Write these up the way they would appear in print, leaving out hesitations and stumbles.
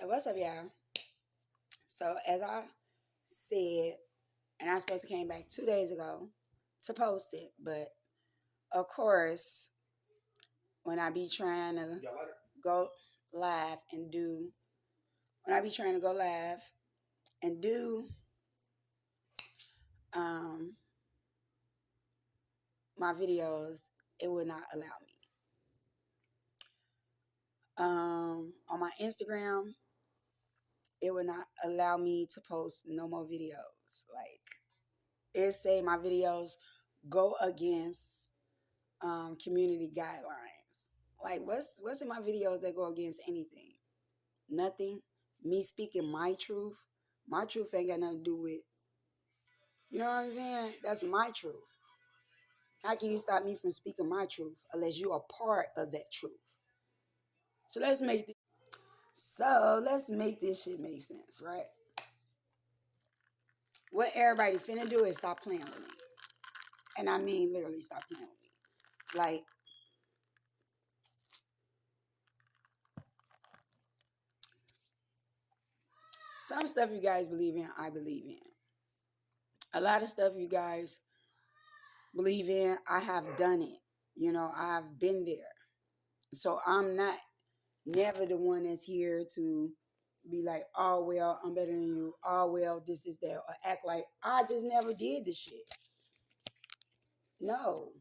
So what's up, y'all? So as I said, and I supposed to came back 2 days ago to post it, but of course, when I be trying to go live and do, when I be trying to go live and do um, my videos, it would not allow me. On my Instagram, it would not allow me to post no more videos. Like it say my videos go against community guidelines. Like what's in my videos that go against anything? Nothing. Me speaking my truth. My truth ain't got nothing to do with, you know what I'm saying? That's my truth. How can you stop me from speaking my truth unless you are part of that truth? So let's make this shit make sense, right? What everybody finna do is stop playing with me. And I mean literally stop playing with me. Like some stuff you guys believe in, I believe in. A lot of stuff you guys believe in, I have done it. You know, I've been there. So I'm not never the one that's here to be like, oh well, I'm better than you. Oh well, this is that, or act like I just never did this shit. No,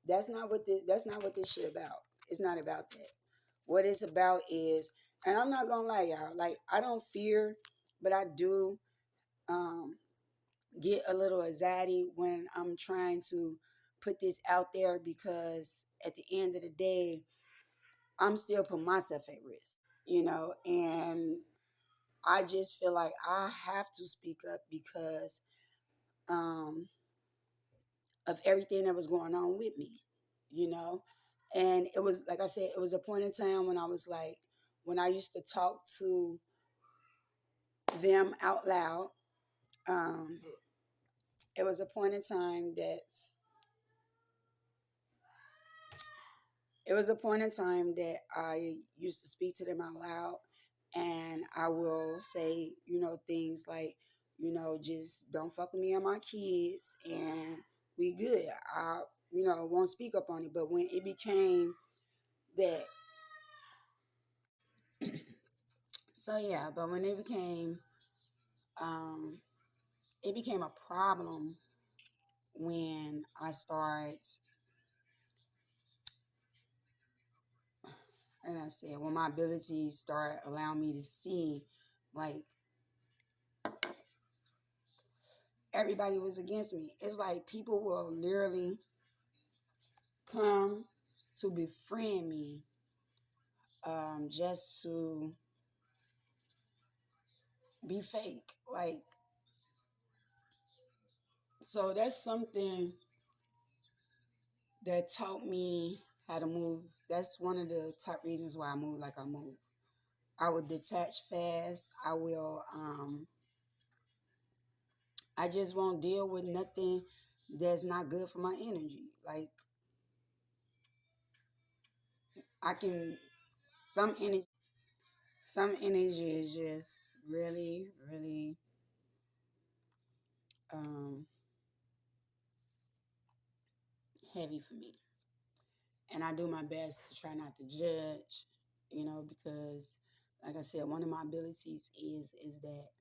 that's not what this shit about. It's not about that. What it's about is, and I'm not gonna lie, y'all. Like I don't fear, but I do um get a little anxiety when I'm trying to put this out there because at the end of the day, I'm still putting myself at risk, you know, and I just feel like I have to speak up because um, of everything that was going on with me, you know. And it was, like I said, it was a point in time when I was like, when I used to talk to them out loud, um, it was a point in time that it was a point in time that I used to speak to them out loud, and I will say, you know, things like, you know, just don't fuck with me and my kids, and we good. I, you know, won't speak up on it. But when it became that, so yeah, but when um, it became a problem when I start, and I said, when my abilities start allowing me to see, like everybody was against me. It's like people will literally come to befriend me just to be fake. Like, so that's something that taught me how to move. That's one of the top reasons why I move like I move. I will detach fast. I just won't deal with nothing that's not good for my energy. Like, I can, some energy is just really, really um, heavy for me. And I do my best to try not to judge, you know, because like I said, one of my abilities is that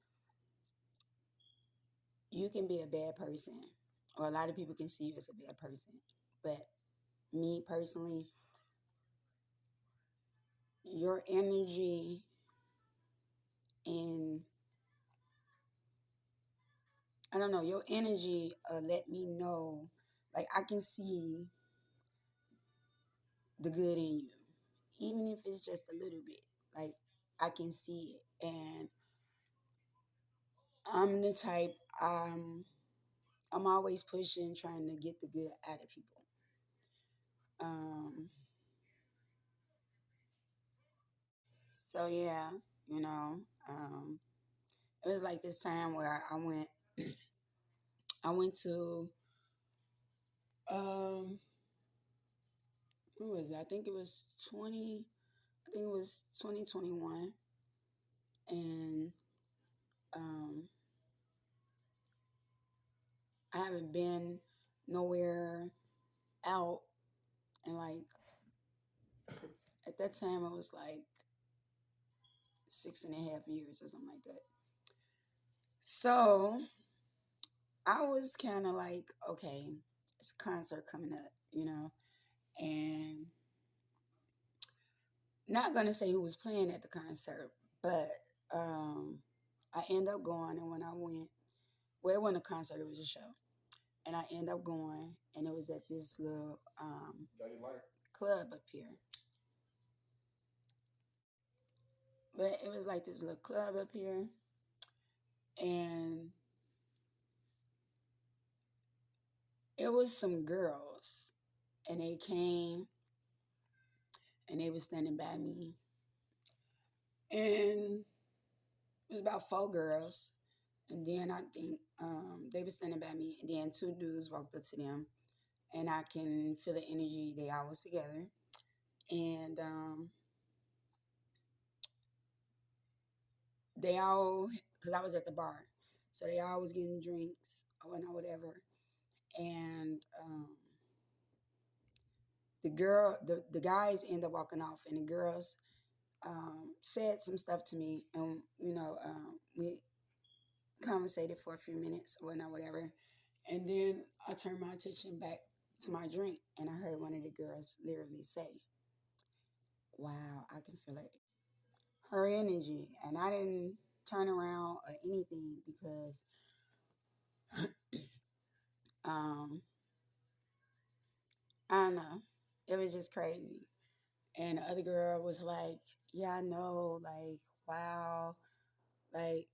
you can be a bad person, or a lot of people can see you as a bad person. But me personally, your energy and I don't know, your energy let me know, like I can see the good in you, even if it's just a little bit. Like I can see it, and I'm the type. I'm always pushing, trying to get the good out of people. Um, so yeah, you know, it was like this time where I went to, who was it? I think it was 2021. and um, I haven't been nowhere out, and like at that time it was like 6.5 years or something like that. So I was kind of like, okay, it's a concert coming up, and not gonna say who was playing at the concert, but um, I end up going, and when I went, well, it wasn't a concert, it was a show, and I end up going, and it was at this little club up here, but it was like this little club up here, and it was some girls, and they came, and they was standing by me, and it was about 4 girls. And then I think they were standing by me, and then 2 dudes walked up to them, and I can feel the energy. They all was together, and they all, because I was at the bar, so they all was getting drinks or whatever. And the guys end up walking off, and the girls said some stuff to me, and we conversated for a few minutes or whatever. And then I turned my attention back to my drink, and I heard one of the girls literally say, "Wow, I can feel it." Her energy. And I didn't turn around or anything because um, I don't know. It was just crazy. And the other girl was like, "Yeah, I know, like, wow, like,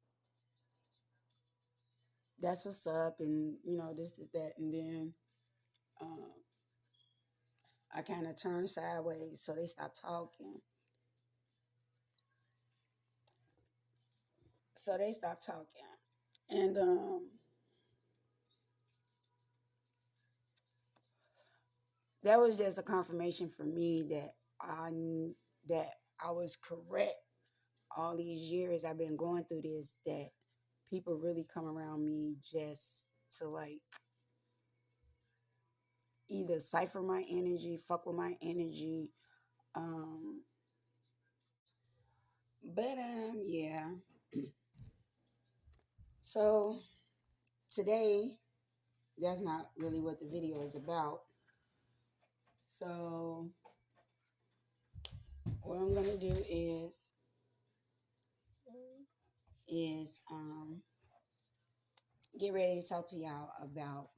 that's what's up, and this is that." And then um, I kind of turned sideways, so they stopped talking. So they stopped talking. And that was just a confirmation for me that that I was correct all these years I've been going through this, that people really come around me just to like either cipher my energy, fuck with my energy. Um, but yeah. So today, that's not really what the video is about. So what I'm gonna do is get ready to talk to y'all about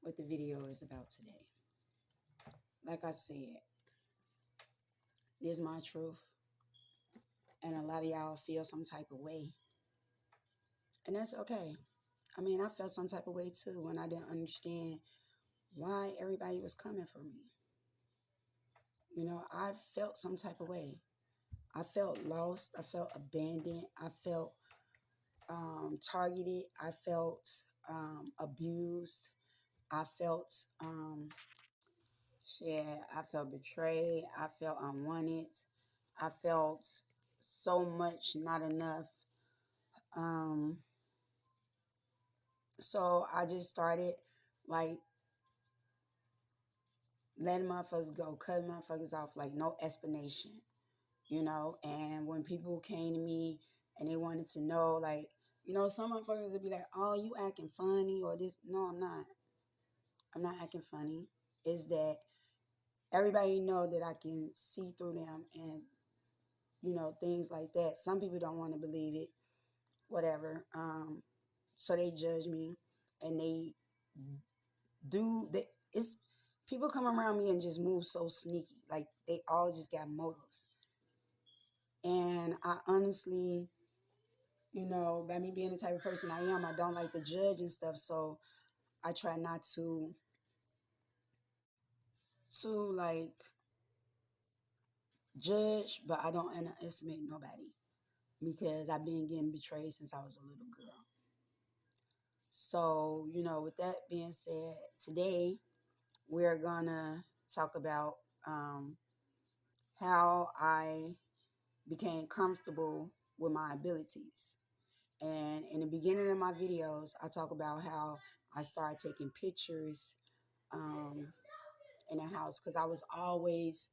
what the video is about today. Like I said, this is my truth, and a lot of y'all feel some type of way, and that's okay. I mean, I felt some type of way too when I didn't understand why everybody was coming for me. I felt some type of way. I felt lost. I felt abandoned. I felt targeted. I felt abused. I felt shit. I felt betrayed. I felt unwanted. I felt so much not enough. Um, so I just started like letting motherfuckers go, cutting motherfuckers off, like no explanation. And when people came to me and they wanted to know, like, some motherfuckers would be like, "Oh, you acting funny," or this. No, I'm not. I'm not acting funny. Is that everybody know that I can see through them, and things like that. Some people don't want to believe it, whatever. So they judge me, and they do that. It's people come around me and just move so sneaky, like they all just got motives. And I honestly, by me being the type of person I am, I don't like to judge and stuff. So I try not to like judge, but I don't underestimate nobody because I've been getting betrayed since I was a little girl. So, with that being said, today we're gonna talk about how I became comfortable with my abilities. And in the beginning of my videos, I talk about how I started taking pictures in the house because I was always,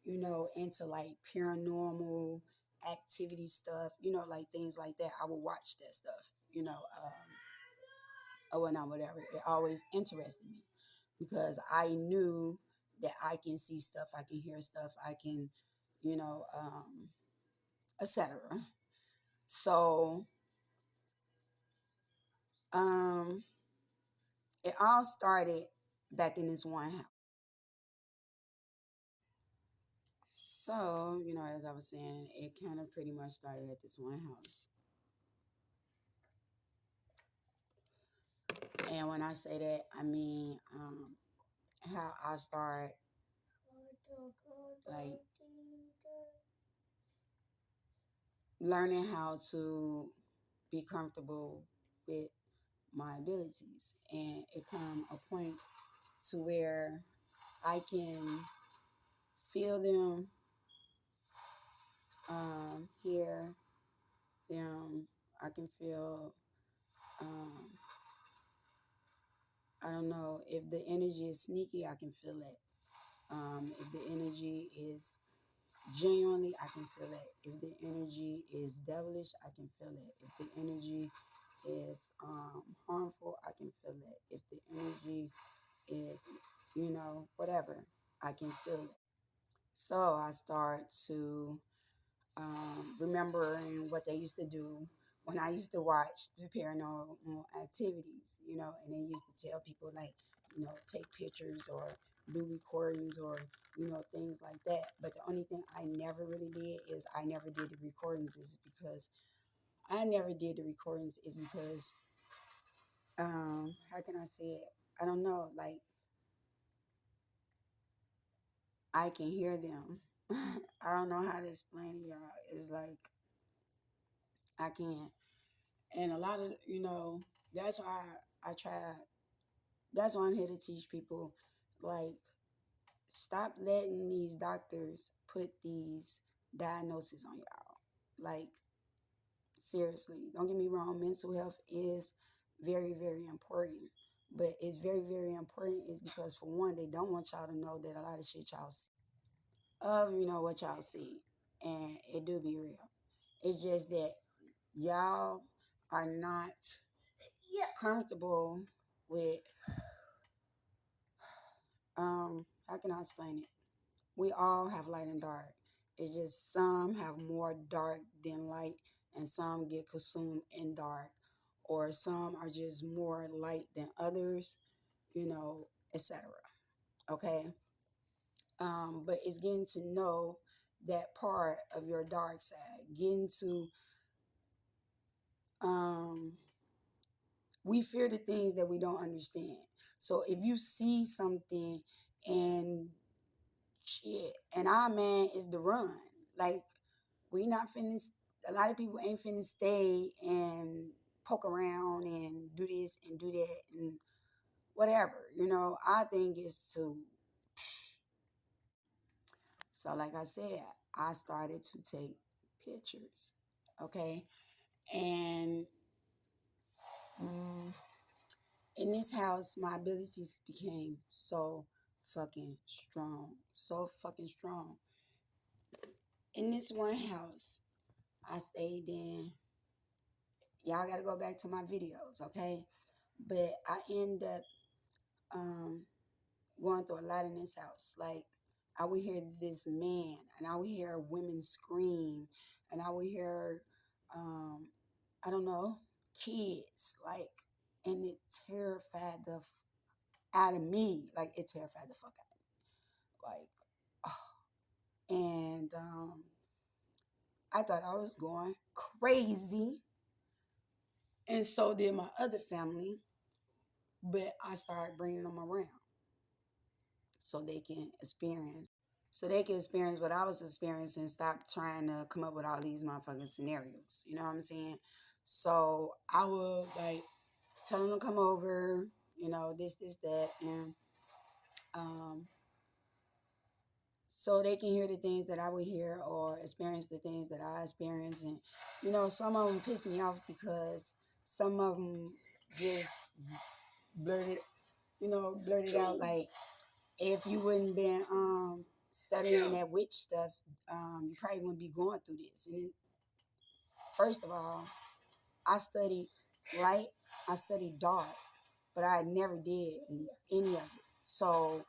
into like paranormal activity stuff, like things like that. I would watch that stuff, or not, whatever. It always interested me because I knew that I can see stuff, I can hear stuff, I can, you know, etc. So, um, it all started back in this one house. So, as I was saying, it kind of pretty much started at this one house. And when I say that, I mean how I start like learning how to be comfortable with my abilities. And it come a point to where I can feel them, hear them. I can feel, um, I don't know, if the energy is sneaky, I can feel it. If the energy is genuinely, I can feel it. If the energy is devilish, I can feel it. If the energy is harmful, I can feel it. If the energy is, whatever, I can feel it. So I start to remembering what they used to do when I used to watch the paranormal activities, and they used to tell people like, take pictures or do recordings or, things like that. But the only thing I never really did is I never did the recordings is because I never did the recordings is because, how can I say it? I don't know, like I can hear them. I don't know how to explain it, y'all. It's like I can. And a lot of, that's why I try, that's why I'm here to teach people, like, stop letting these doctors put these diagnoses on y'all. Like, seriously, don't get me wrong, mental health is very, very important. But it's very, very important is because, for one, they don't want y'all to know that a lot of shit y'all see, what y'all see. And it do be real. It's just that y'all are not comfortable with how can I explain it? We all have light and dark. It's just some have more dark than light and some get consumed in dark, or some are just more light than others, etc. Okay. But it's getting to know that part of your dark side, getting to um we fear the things that we don't understand. So if you see something and shit, and our man is the run. Like, we not finna, a lot of people ain't finna stay and poke around and do this and do that and whatever, Our thing is to, so like I said, I started to take pictures, okay? And mm, in this house, my abilities became so fucking strong, so fucking strong. In this one house, I stayed in. Y'all got to go back to my videos, okay? But I end up um, going through a lot in this house. Like, I would hear this man, and I would hear women scream, and I would hear, I don't know, kids, like, and it terrified the out of me. Like, it terrified the fuck out of me. Like, and I thought I was going crazy, and so did my other family. But I started bringing them around so they can experience. So they can experience what I was experiencing. Stop trying to come up with all these motherfucking scenarios. You know what I'm saying? So I would like tell them to come over. This, that, and um, so they can hear the things that I would hear or experience the things that I experience. And, some of them piss me off because some of them just blurted, blurted out like, if you wouldn't been studying that witch stuff, you probably wouldn't be going through this. And first of all, I studied light, I studied dark, but I never did any of it. So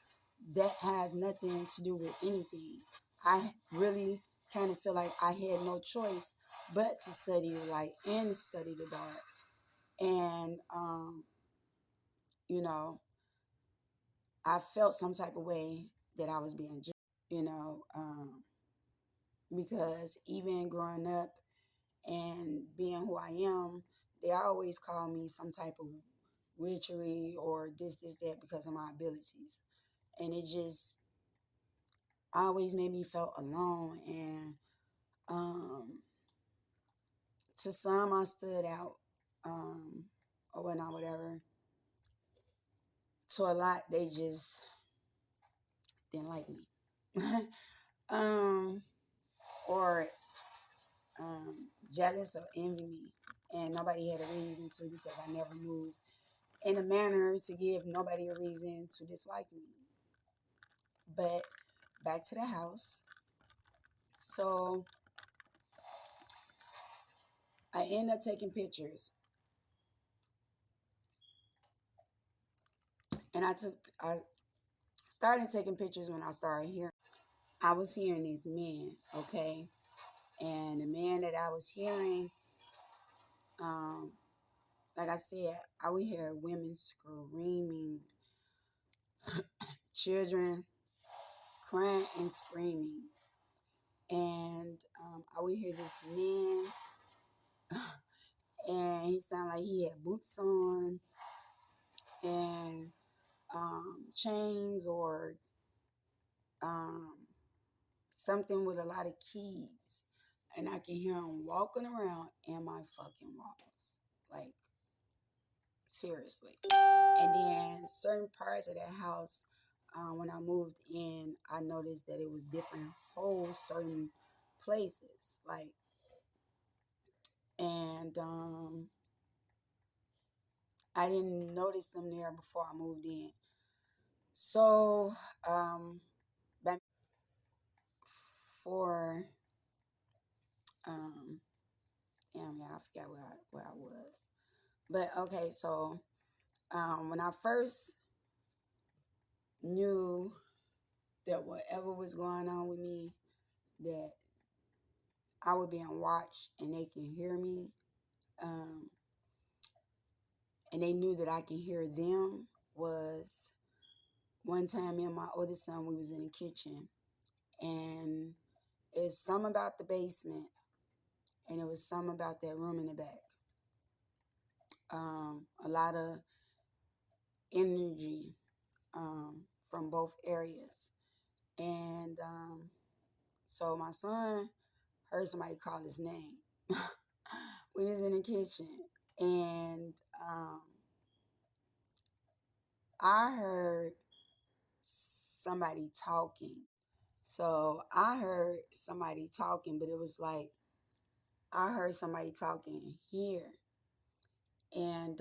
that has nothing to do with anything. I really kind of feel like I had no choice but to study the light and to study the dark. And, you know, I felt some type of way that I was being judged, because even growing up and being who I am, they always call me some type of witchery or this, that because of my abilities. And it just always made me feel alone. And to some, I stood out, or whatnot, whatever. To a lot, they just didn't like me. um, or jealous or envy me. And nobody had a reason to, because I never moved in a manner to give nobody a reason to dislike me. But back to the house. So I end up taking pictures. And I started taking pictures when I started hearing. I was hearing these men, okay? And the man that I was hearing, um, like I said, I would hear women screaming, children crying and screaming. And I would hear this man, and he sounded like he had boots on and chains or um, something with a lot of keys. And I can hear him walking around in my fucking walls. Like, seriously. And then certain parts of that house, when I moved in, I noticed that it was different holes, certain places. Like, and I didn't notice them there before I moved in. So, back for, damn, yeah, I forgot where I was. But okay, so when I first knew that whatever was going on with me, that I was being watched and they can hear me, um, and they knew that I can hear them, was one time me and my oldest son, we was in the kitchen, and it's some about the basement, and it was some about that room in the back. A lot of energy from both areas. And so my son heard somebody call his name. We was in the kitchen, and I heard somebody talking. So I heard somebody talking, but it was like I heard somebody talking here. And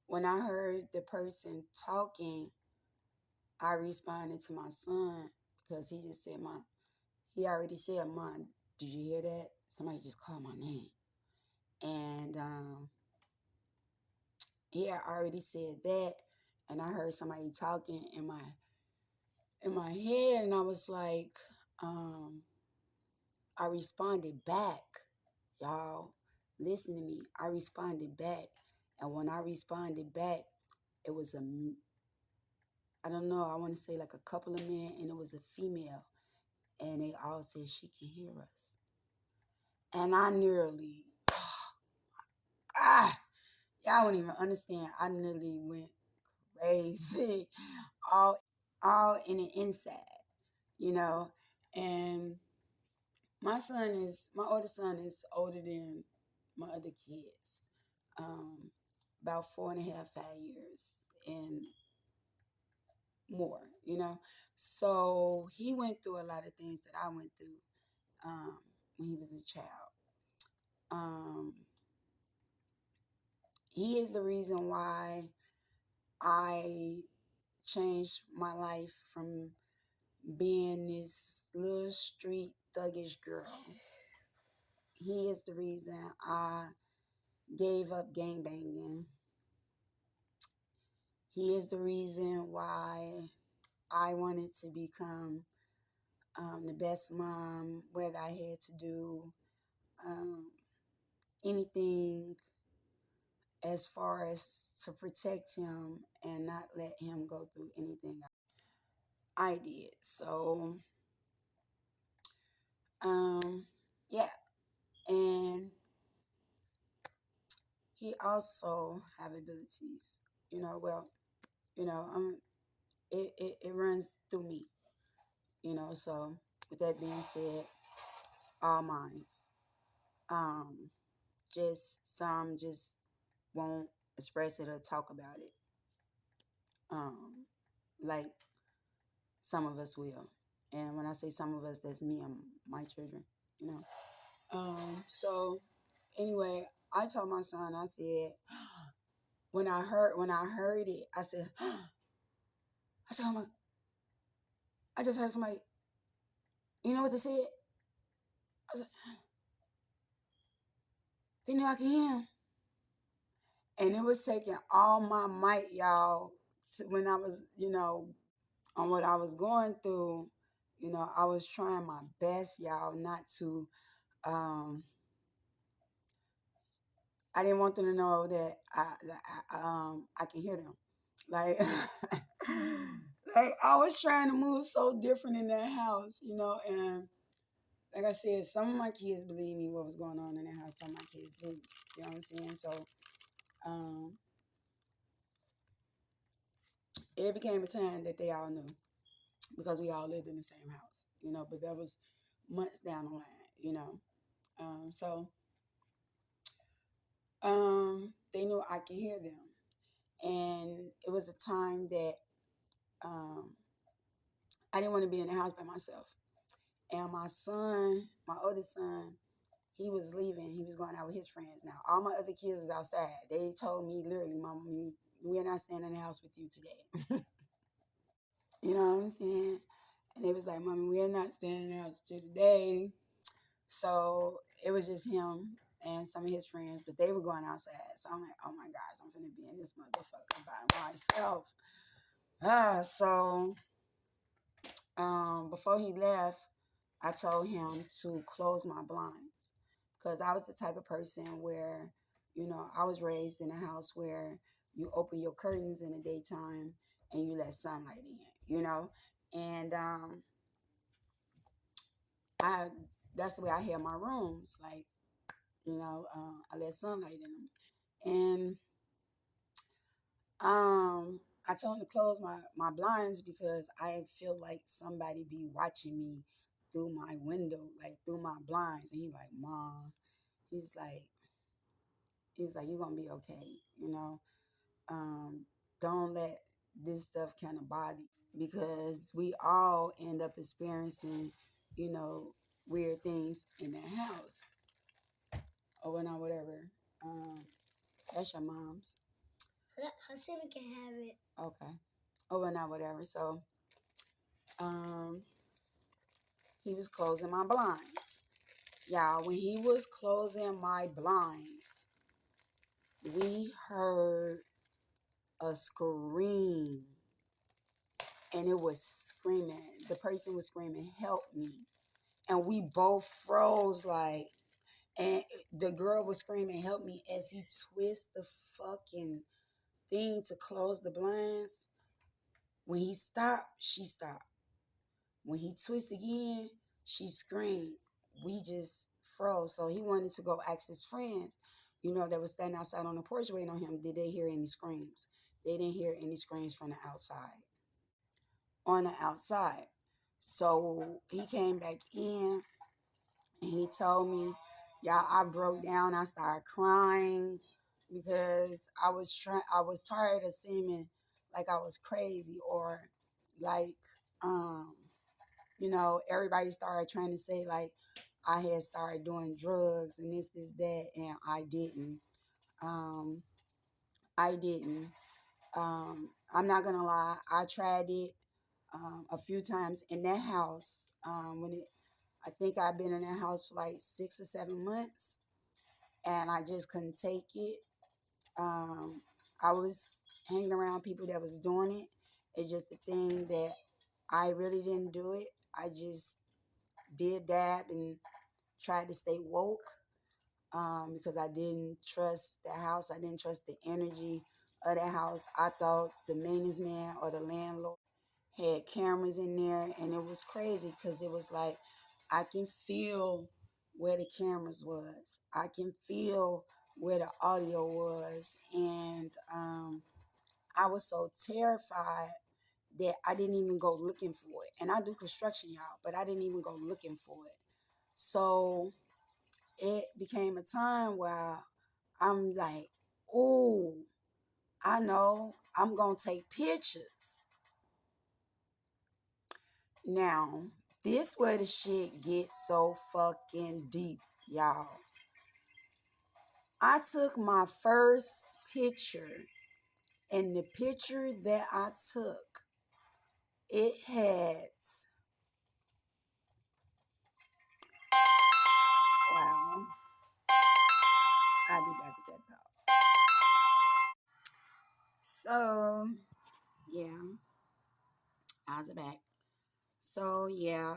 when I heard the person talking, I responded to my son because he just said, he already said, Mom, did you hear that? Somebody just called my name. And he had already said that. And I heard somebody talking in my head. And I was like, I responded back. Y'all, listen to me. I responded back. And when I responded back, it was I don't know, I want to say like a couple of men, and it was a female. And they all said she can hear us. And I nearly, y'all wouldn't even understand. I nearly went crazy, all, all in the inside, you know. And my oldest son is older than my other kids, about 4.5, 5 years. And more, you know. So he went through a lot of things that I went through when he was a child. Um, he is the reason why I changed my life from being this little street thuggish girl. He is the reason I gave up gangbanging. He is the reason why I wanted to become the best mom, whether I had to do um, anything as far as to protect him and not let him go through anything I did. So, yeah. And he also have abilities, well, you know, it runs through me, so with that being said, all minds. Um, just some just won't express it or talk about it. Like some of us will. And when I say some of us, that's me and my children, you know. So anyway, I told my son, I said, when I heard it, I said, oh my, I just heard somebody, you know what they said? I said, they knew I could hear him. And it was taking all my might, y'all, when I was, on what I was going through. I was trying my best, y'all, not to, I didn't want them to know that I can hear them. Like, like I was trying to move so different in that house, and like I said, some of my kids believe me what was going on in that house. Some of my kids didn't. You know what I'm saying? So, it became a time that they all knew because we all lived in the same house, but that was months down the line. So they knew I could hear them. And it was a time that I didn't want to be in the house by myself. And my son, my oldest son, he was leaving. He was going out with his friends. Now, all my other kids was outside. They told me literally, Mama, we're not staying in the house with you today. You know what I'm saying? And they was like, Mommy, we're not staying in the house with you today. So it was just him and some of his friends, but they were going outside. So I'm like, oh my gosh, I'm finna be in this motherfucker by myself. So before he left, I told him to close my blinds because I was the type of person where, I was raised in a house where you open your curtains in the daytime and you let sunlight in, and I that's the way I had my rooms, like, I let sunlight in them, and I told him to close my blinds because I feel like somebody be watching me through my window, like through my blinds. And Mom, he's like, you're gonna be okay, don't let this stuff kind of bother you because we all end up experiencing, weird things in that house. Or well, not whatever. That's your mom's. Hassan can have it. Okay. Oh, well, not whatever. So, he was closing my blinds. Y'all, when he was closing my blinds, we heard a scream. And it was screaming. The person was screaming, help me. And we both froze like, and the girl was screaming, help me, as he twists the fucking thing to close the blinds. When he stopped, she stopped. When he twisted again, she screamed. We just froze. So he wanted to go ask his friends, that was standing outside on the porch waiting on him. Did they hear any screams? They didn't hear any screams from the outside. On the outside. So he came back in and he told me, y'all, I broke down. I started crying because I was tired of seeming like I was crazy or Like, um, everybody started trying to say like I had started doing drugs and this, that, and I didn't. Um, I didn't. I'm not gonna lie. I tried it a few times in that house. I think I've been in that house for like 6 or 7 months, and I just couldn't take it. Um, I was hanging around people that was doing it. It's just the thing that I really didn't do it. I just did that and tried to stay woke because I didn't trust the house. I didn't trust the energy of the house. I thought the maintenance man or the landlord had cameras in there, and it was crazy because it was like I can feel where the cameras was. I can feel where the audio was, and I was so terrified that I didn't even go looking for it. And I do construction, y'all, but I didn't even go looking for it. So it became a time where I'm like, oh, I know I'm gonna take pictures. Now, this where the shit gets so fucking deep, y'all. I took my first picture, and the picture that I took, it had, wow, I'll be back with that though. So, yeah, I was back. So, yeah,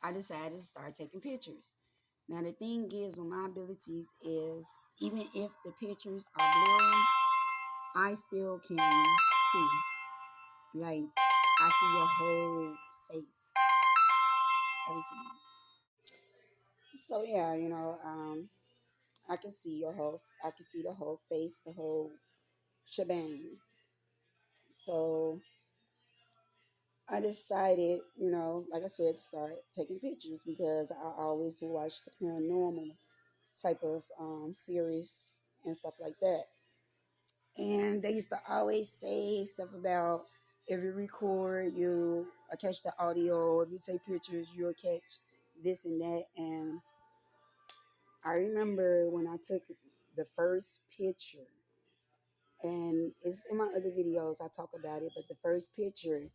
I decided to start taking pictures. Now, the thing is, with my abilities is, even if the pictures are blurry, I still can see. Like, I see your whole face, everything. So yeah, I can see the whole face, the whole shebang. So I decided, like I said, to start taking pictures because I always watch the paranormal type of series and stuff like that. And they used to always say stuff about if you record, you catch the audio. If you take pictures, you'll catch this and that. And I remember when I took the first picture, and it's in my other videos, I talk about it, but the first picture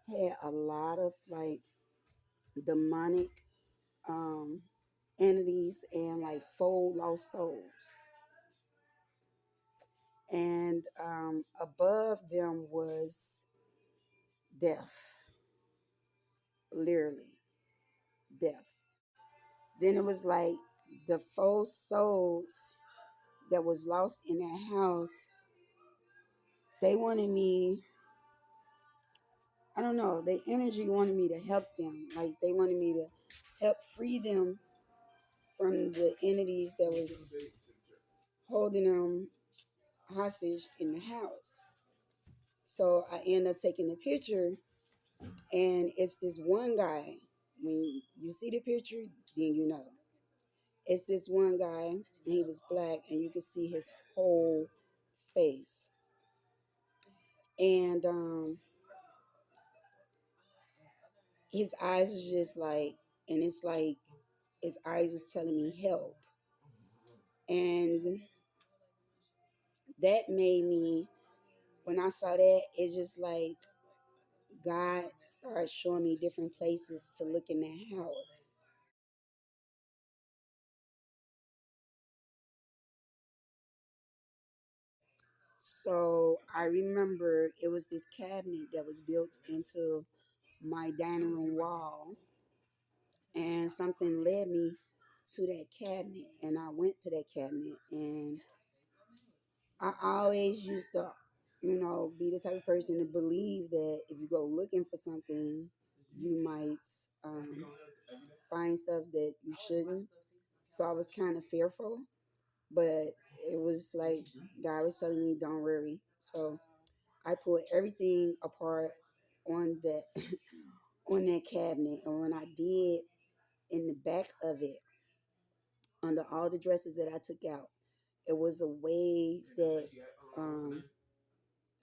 had a lot of like demonic um, entities and like four lost souls. And above them was death, literally death. Then it was like the four souls that was lost in that house. They wanted me, I don't know, the energy wanted me to help them. Like they wanted me to help free them from the entities that was holding them hostage in the house. So I end up taking a picture, and it's this one guy. When you see the picture, then you know. It's this one guy, and he was black, and you could see his whole face. And his eyes was just like, and it's like his eyes was telling me help. And that made me, when I saw that, it's just like God started showing me different places to look in that house. So I remember it was this cabinet that was built into my dining room wall, and something led me to that cabinet, and I went to that cabinet, and I always used to, be the type of person to believe that if you go looking for something, you might find stuff that you shouldn't. So I was kind of fearful, but it was like God was telling me, "Don't worry." So I put everything apart on that on that cabinet, and when I did, in the back of it, under all the dresses that I took out, it was a way that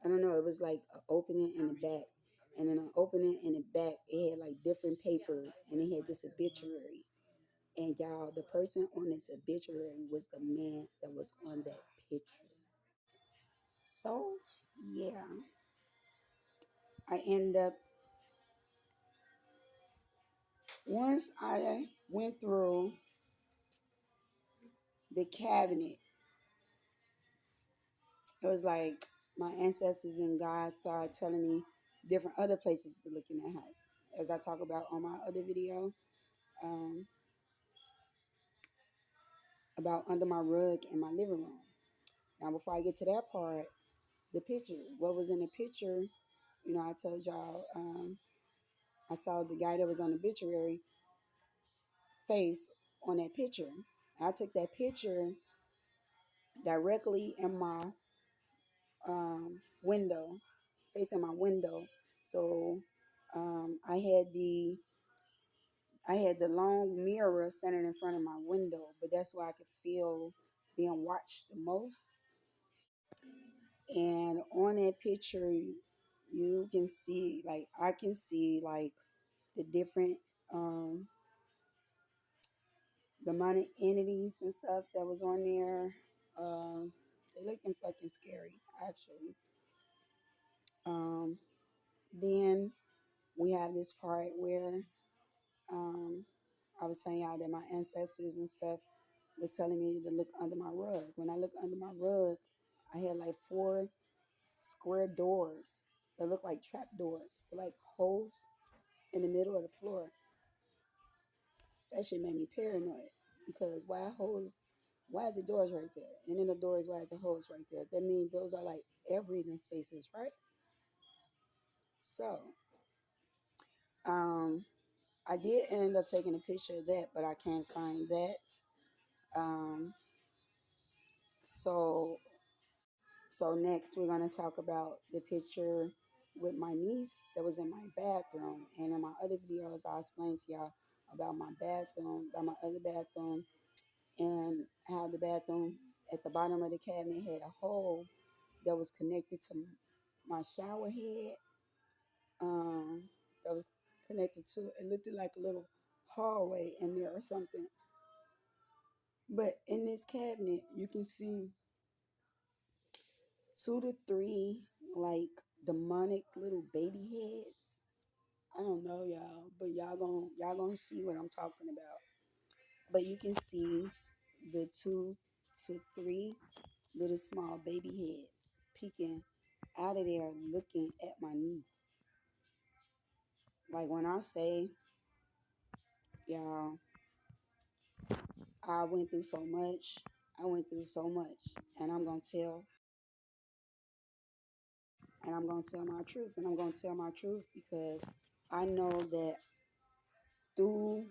I don't know. It was like an opening in the back, and then an opening in the back. It had like different papers, and it had this obituary. And y'all, the person on this obituary was the man that was on that picture. So yeah, I end up once I went through the cabinet, it was like my ancestors and God started telling me different other places to look in that house. As I talk about on my other video, um, about under my rug in my living room. Now, before I get to that part, the picture, what was in the picture, I told y'all, I saw the guy that was on the obituary face on that picture. I took that picture directly in my window, facing my window. So I had the long mirror standing in front of my window, but that's where I could feel being watched the most. And on that picture, you can see, like, I can see, like, the different demonic entities and stuff that was on there. They looking fucking scary, actually. Um, then we have this part where um, I was telling y'all that my ancestors and stuff was telling me to look under my rug. When I look under my rug, I had like four square doors that look like trap doors, with like holes in the middle of the floor. That shit made me paranoid because why is the doors right there? And then the doors, why is the holes right there? That means those are like air breathing spaces, right? So, um, I did end up taking a picture of that, but I can't find that. Um, so So next we're gonna talk about the picture with my niece that was in my bathroom. And in my other videos, I'll explain to y'all about my bathroom, about my other bathroom, and how the bathroom at the bottom of the cabinet had a hole that was connected to my shower head. Um, that was connected to it looked like a little hallway in there or something. But in this cabinet, you can see 2 to 3 like demonic little baby heads. I don't know y'all, but y'all gonna see what I'm talking about. But you can see the 2 to 3 little small baby heads peeking out of there looking at my niece. Like when I say, y'all, I went through so much. I went through so much. And I'm gonna tell my truth. And I'm gonna tell my truth because I know that through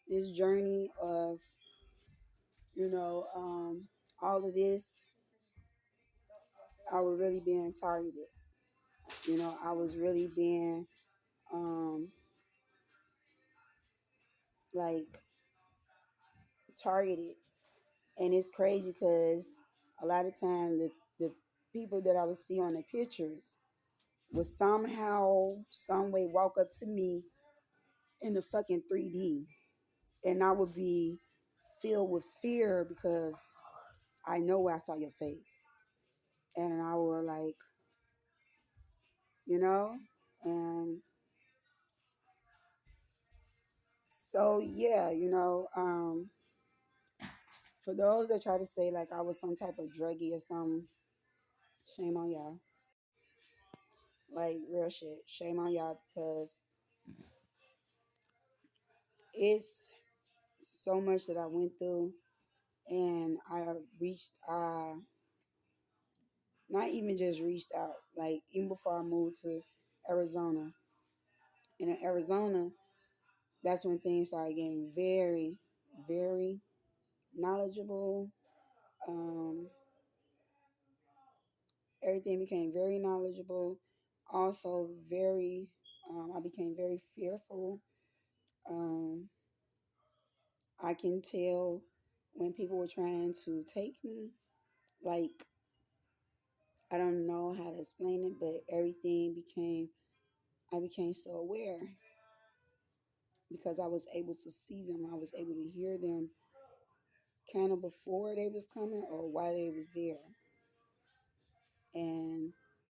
this journey of you know all of this, I was really being targeted. I was really being um like targeted. And it's crazy because a lot of time the people that I would see on the pictures would somehow some way walk up to me in the fucking 3D, and I would be filled with fear because I know where I saw your face. And I would like, you know, and so yeah, for those that try to say like I was some type of druggie or something, shame on y'all. Like real shit, shame on y'all because it's so much that I went through, and I reached, not even just reached out, like even before I moved to Arizona. And in Arizona, that's when things started getting very, very knowledgeable. Um, Everything became very knowledgeable. Also, I became very fearful. Um, I can tell when people were trying to take me. Like, I don't know how to explain it, but everything became, I became so aware because I was able to see them. I was able to hear them kind of before they was coming or while they was there.